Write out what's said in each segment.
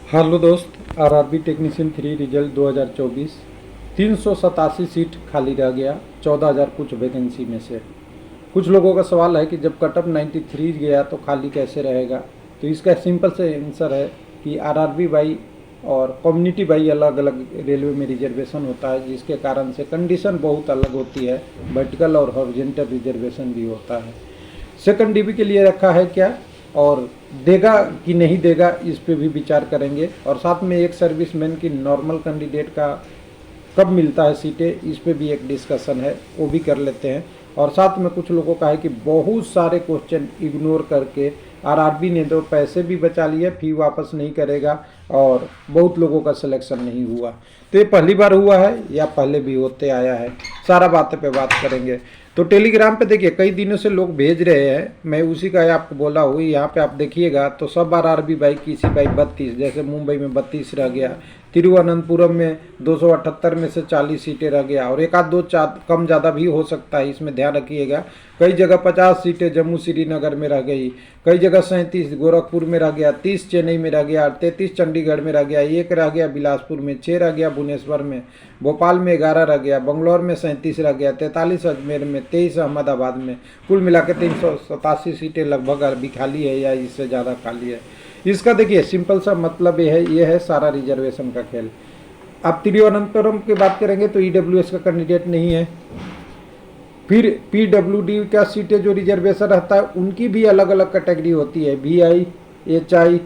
Hello दोस्त, RRB technician 3 result 2024 387 seat खाली रह गया 14,000 कुछ वैकेंसी में से। कुछ लोगों का सवाल है कि जब कटअप 93 गया तो खाली कैसे रहेगा। तो इसका सिंपल से आंसर है कि आरआरबी बाई और कम्युनिटी बाई अलग अलग रेलवे में रिजर्वेशन होता है, जिसके कारण से कंडीशन बहुत अलग होती है। वर्टिकल और हॉरिजॉन्टल रिजर्वेशन भी होता है। सेकंड डीबी के लिए रखा है क्या और देगा कि नहीं देगा, इस पे भी विचार करेंगे। और साथ में एक सर्विसमैन की नॉर्मल कैंडिडेट का कब मिलता है सीटें, इस पे भी एक डिस्कशन है, वो भी कर लेते हैं। और साथ में कुछ लोगों का है कि बहुत सारे क्वेश्चन इग्नोर करके आरआरबी ने तो पैसे भी बचा लिए, फी वापस नहीं करेगा और बहुत लोगों का सिलेक्शन नहीं हुआ। तो ये पहली बार हुआ है या पहले भी होते आया है, सारा बातें पे बात करेंगे। तो टेलीग्राम पे देखिए कई दिनों से लोग भेज रहे हैं, मैं उसी का आपको बोला हूँ। यहाँ पे आप देखिएगा तो सब आरआरबी बाई किसी बाई 32, जैसे मुंबई में 32 रह गया, तिरुवनंतपुरम में 278 में से 40 सीटें रह गया, और एक आध दो कम ज़्यादा भी हो सकता है, इसमें ध्यान रखिएगा। कई जगह 50 सीटें जम्मू श्रीनगर में रह गई, कई जगह 37 गोरखपुर में रह गया, 30 चेन्नई में रह गया, 33 चंडीगढ़ में रह गया, 1 रह गया बिलासपुर में, 6 रह गया भुवनेश्वर में, भोपाल में 11 रह गया, बंगलौर में 37 रह गया, 43 अजमेर में, 23 अहमदाबाद में। कुल मिला के 387 सीटें लगभग अभी खाली है या इससे ज़्यादा खाली है। इसका देखिए सिंपल सा मतलब ये है सारा रिजर्वेशन का खेल। अब तिरुवनंतपुरम की बात करेंगे तो ईडब्ल्यूएस का कैंडिडेट नहीं है। फिर पीडब्ल्यूडी का सीटें जो रिजर्वेशन रहता है उनकी भी अलग अलग कैटेगरी होती है, वीआई, एचआई,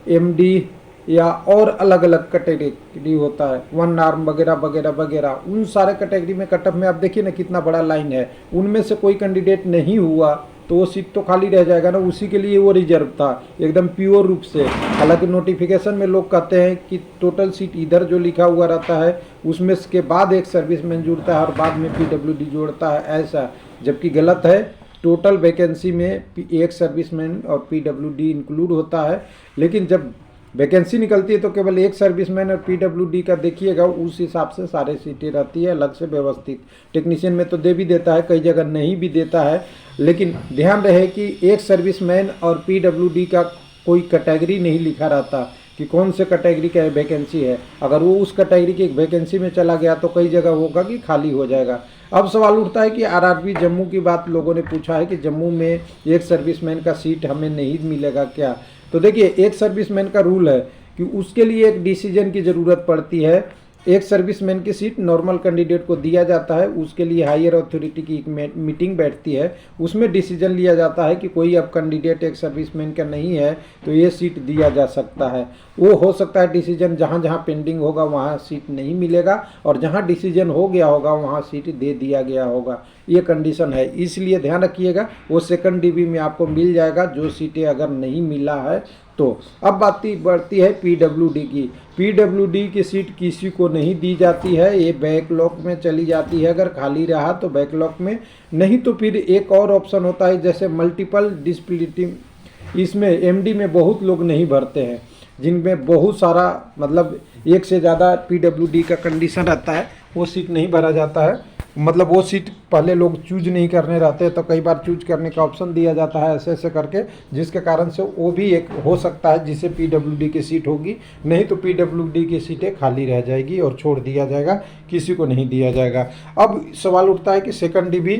एमडी या और अलग अलग कैटेगरी होता है, वन आर्म वगैरह वगैरह वगैरह। उन सारे कैटेगरी में कटअप में आप देखिए ना कितना बड़ा लाइन है, उनमें से कोई कैंडिडेट नहीं हुआ तो वो सीट तो खाली रह जाएगा ना, उसी के लिए वो रिजर्व था एकदम प्योर रूप से। हालांकि नोटिफिकेशन में लोग कहते हैं कि टोटल सीट इधर जो लिखा हुआ रहता है उसमें के बाद एक सर्विसमैन जुड़ता है और बाद में पीडब्ल्यूडी जोड़ता है, ऐसा, जबकि गलत है। टोटल वैकेंसी में एक सर्विसमैन और पीडब्ल्यूडी इंक्लूड होता है, लेकिन जब वैकेंसी निकलती है तो केवल एक सर्विसमैन और पीडब्ल्यूडी का देखिएगा, उस हिसाब से सारे सीटें रहती है अलग से व्यवस्थित। टेक्नीशियन में तो दे भी देता है, कई जगह नहीं भी देता है, लेकिन ध्यान रहे कि एक सर्विसमैन और पीडब्ल्यूडी का कोई कैटेगरी नहीं लिखा रहता कि कौन से कैटेगरी का वैकेंसी है। अगर वो उस कैटेगरी की वैकेंसी में चला गया तो कई जगह होगा कि खाली हो जाएगा। अब सवाल उठता है कि आरआरबी जम्मू की बात लोगों ने पूछा है कि जम्मू में एक सर्विसमैन का सीट हमें नहीं मिलेगा क्या। तो देखिए एक सर्विसमैन का रूल है कि उसके लिए एक डिसीजन की ज़रूरत पड़ती है। एक सर्विसमैन की सीट नॉर्मल कैंडिडेट को दिया जाता है, उसके लिए हायर अथॉरिटी की एक मीटिंग बैठती है, उसमें डिसीजन लिया जाता है कि कोई अब कैंडिडेट एक सर्विसमैन का नहीं है तो ये सीट दिया जा सकता है। वो हो सकता है डिसीजन जहाँ जहाँ पेंडिंग होगा वहाँ सीट नहीं मिलेगा, और जहाँ डिसीजन हो गया होगा वहाँ सीट दे दिया गया होगा, ये कंडीशन है। इसलिए ध्यान रखिएगा वो सेकंड डीबी में आपको मिल जाएगा जो सीटें अगर नहीं मिला है तो। अब बात बढ़ती है पीडब्ल्यूडी की। पीडब्ल्यूडी की सीट किसी को नहीं दी जाती है, ये बैकलॉग में चली जाती है। अगर खाली रहा तो बैकलॉग में, नहीं तो फिर एक और ऑप्शन होता है जैसे मल्टीपल डिस्प्लिटिंग। इसमें एमडी में बहुत लोग नहीं भरते हैं, जिनमें बहुत सारा मतलब एक से ज़्यादा पीडब्ल्यूडी का कंडीशन रहता है, वो सीट नहीं भरा जाता है। मतलब वो सीट पहले लोग चूज नहीं करने रहते तो कई बार चूज करने का ऑप्शन दिया जाता है ऐसे ऐसे करके, जिसके कारण से वो भी एक हो सकता है जिसे पीडब्ल्यूडी की सीट होगी, नहीं तो पीडब्ल्यूडी की सीटें खाली रह जाएगी और छोड़ दिया जाएगा, किसी को नहीं दिया जाएगा। अब सवाल उठता है कि सेकंड डीबी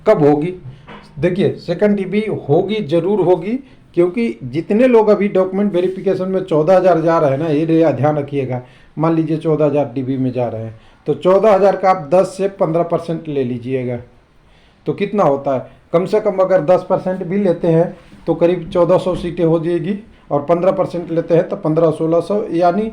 कब होगी। देखिए सेकंड डीबी होगी, जरूर होगी, क्योंकि जितने लोग अभी डॉक्यूमेंट वेरिफिकेशन में 14,000 जा रहे हैं ना, ये ध्यान रखिएगा। मान लीजिए 14,000 डीबी में जा रहे हैं तो 14,000 का आप 10 से 15% ले लीजिएगा तो कितना होता है, कम से कम अगर 10% भी लेते हैं तो करीब 1400 सीटें हो जाएगी, और 15% लेते हैं तो 1500-1600, यानी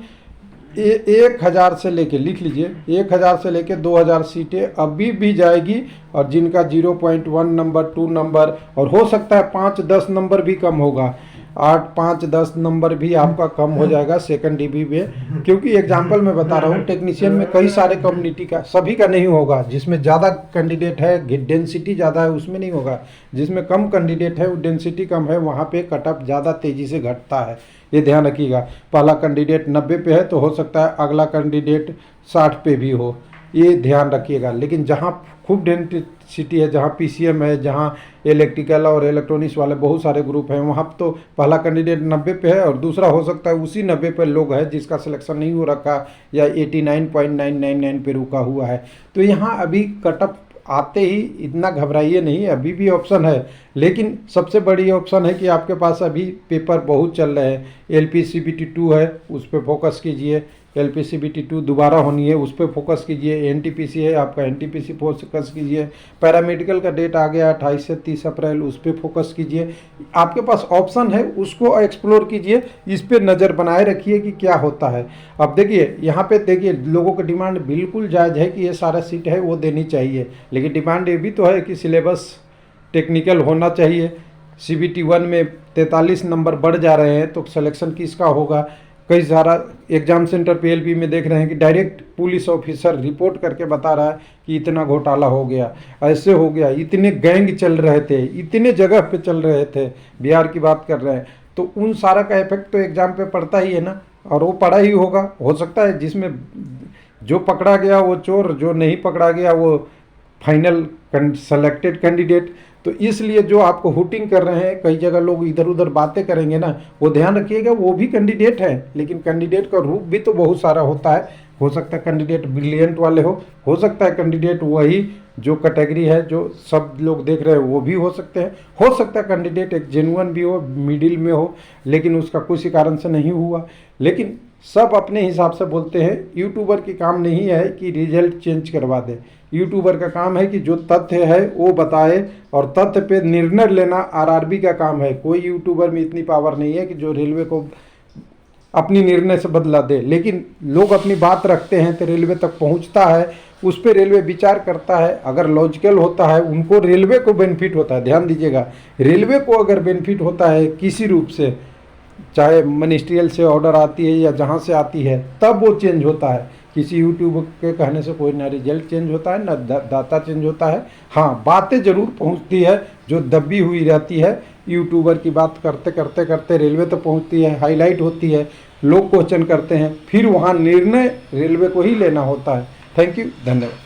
1,000 से लेके, लिख लीजिए, 1,000 से लेके 2,000 सीटें अभी भी जाएगी। और जिनका 0.1 नंबर, 2 नंबर, और हो सकता है 5-10 नंबर भी कम होगा, 8-5-10 नंबर भी आपका कम हो जाएगा सेकंड डीबी में। क्योंकि एग्जांपल मैं बता रहा हूँ, टेक्नीशियन में कई सारे कम्युनिटी का, सभी का नहीं होगा। जिसमें ज़्यादा कैंडिडेट है, डेंसिटी ज़्यादा है, उसमें नहीं होगा। जिसमें कम कैंडिडेट है, डेंसिटी कम है, वहाँ पे कटअप ज़्यादा तेज़ी से घटता है, ये ध्यान रखिएगा। पहला कैंडिडेट 90 पे है तो हो सकता है अगला कैंडिडेट 60 पे भी हो, ये ध्यान रखिएगा। लेकिन जहाँ खूब डेंसिटी है, जहाँ पीसीएम है, जहाँ इलेक्ट्रिकल और इलेक्ट्रॉनिक्स वाले बहुत सारे ग्रुप हैं, वहाँ तो पहला कैंडिडेट 90 पे है और दूसरा हो सकता है उसी 90 पे लोग हैं जिसका सिलेक्शन नहीं हो रखा या 89.999 पे रुका हुआ है। तो यहाँ अभी कटअप आते ही इतना घबराइए नहीं, अभी भी ऑप्शन है। लेकिन सबसे बड़ी ऑप्शन है कि आपके पास अभी पेपर बहुत चल रहे हैं। LPCBT 2 है, उस पर फोकस कीजिए। LPCBT 2 दोबारा होनी है, उस पर फोकस कीजिए। NTPC है आपका, NTPC फोकस कीजिए। पैरामेडिकल का डेट आ गया 28 से 30 अप्रैल, उस पर फोकस कीजिए। आपके पास ऑप्शन है, उसको एक्सप्लोर कीजिए, इस पर नज़र बनाए रखिए कि क्या होता है। अब देखिए यहाँ पे देखिए, लोगों की डिमांड बिल्कुल जायज़ है कि ये सारा सीट है वो देनी चाहिए, लेकिन डिमांड ये भी तो है कि सिलेबस टेक्निकल होना चाहिए। CBT 1 में 43 नंबर बढ़ जा रहे हैं, तो सिलेक्शन किसका होगा। कई सारा एग्ज़ाम सेंटर PLP में देख रहे हैं कि डायरेक्ट पुलिस ऑफिसर रिपोर्ट करके बता रहा है कि इतना घोटाला हो गया, ऐसे हो गया, इतने गैंग चल रहे थे, इतने जगह पे चल रहे थे, बिहार की बात कर रहे हैं। तो उन सारा का इफेक्ट तो एग्ज़ाम पे पड़ता ही है ना, और वो पड़ा ही होगा। हो सकता है जिसमें जो पकड़ा गया वो चोर, जो नहीं पकड़ा गया वो फाइनल सेलेक्टेड कैंडिडेट। तो इसलिए जो आपको हुटिंग कर रहे हैं, कई जगह लोग इधर उधर बातें करेंगे ना, वो ध्यान रखिएगा, वो भी कैंडिडेट है, लेकिन कैंडिडेट का रूप भी तो बहुत सारा होता है। हो सकता है कैंडिडेट ब्रिलियंट वाले हो सकता है कैंडिडेट वही जो कैटेगरी है जो सब लोग देख रहे हैं वो भी हो सकते हैं, हो सकता है कैंडिडेट एक जेन्युइन भी हो, मिडिल में हो, लेकिन उसका किसी कारण से नहीं हुआ। लेकिन सब अपने हिसाब से बोलते हैं। यूट्यूबर की काम नहीं है कि रिजल्ट चेंज करवा दे, यूट्यूबर का काम है कि जो तथ्य है वो बताए और तथ्य पे निर्णय लेना RRB का काम है। कोई यूट्यूबर में इतनी पावर नहीं है कि जो रेलवे को अपनी निर्णय से बदला दे, लेकिन लोग अपनी बात रखते हैं तो रेलवे तक पहुंचता है, उस पर रेलवे विचार करता है। अगर लॉजिकल होता है, उनको रेलवे को बेनिफिट होता है। ध्यान दीजिएगा, रेलवे को अगर बेनिफिट होता है किसी रूप से, चाहे मिनिस्ट्रियल से ऑर्डर आती है या जहाँ से आती है, तब वो चेंज होता है। किसी यूट्यूब के कहने से कोई ना रिजल्ट चेंज होता है ना डाटा चेंज होता है। हाँ, बातें ज़रूर पहुँचती है जो दबी हुई रहती है। यूट्यूबर की बात करते करते करते रेलवे तक पहुँचती है, हाईलाइट होती है, लोग क्वेश्चन करते हैं, फिर वहाँ निर्णय रेलवे को ही लेना होता है। थैंक यू, धन्यवाद।